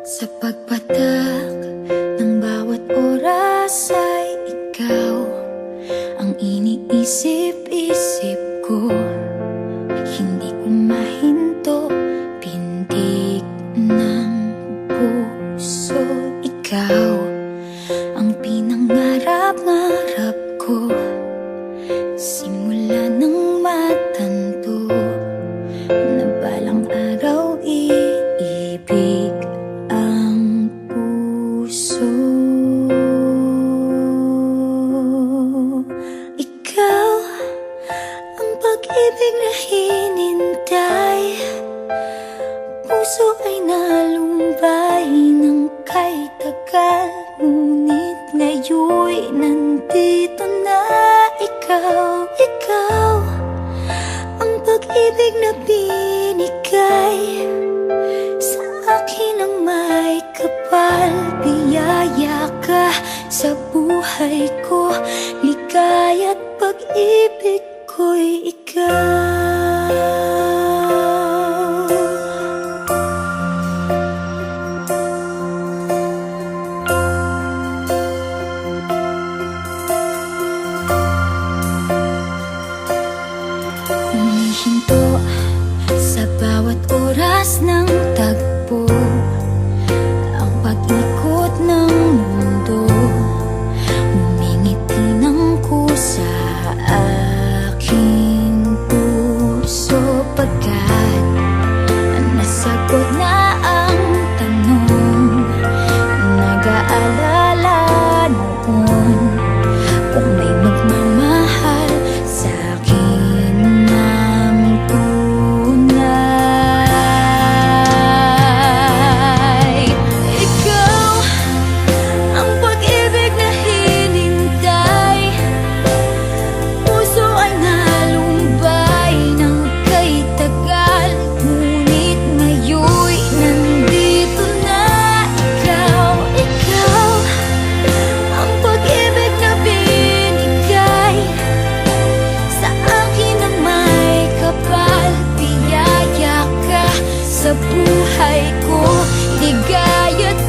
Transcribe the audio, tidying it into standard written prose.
Sa pagpatak ng bawat oras ay ikaw ang iniisip-isip ko. Hindi ko mahinto, pintig ng puso. Ikaw ang pinangarap-ngarap ko, simula ng matanto na balang araw iibig ang puso. Ikaw ang pag-ibig na hinintay, puso ay nalumbay ng kay tagal, ngunit ngayon'y nandito na ikaw. Ikaw ang pag-ibig na binigay sa akin ang may kapal. Biyaya ka sa buhay ko, ligaya't pag-ibig ko'y ikaw. Humihinto sa bawat oras ng tagpo, ang pag-ikot ng mundo, ngumingiti ng kusa aking puso. Pagkat nasagot na ang tanong, nag-aalala noon kung may magmamahal sa'kin ng tunay. Ikaw ang pag-ibig na hinintay, puso ay nalumbay ng kay tagal, ngunit ngayon'y nandito na ikaw. Ikaw ang pag-ibig na binigay sa akin ang may kapal. Biyaya ka sa buhay ko, ligaya't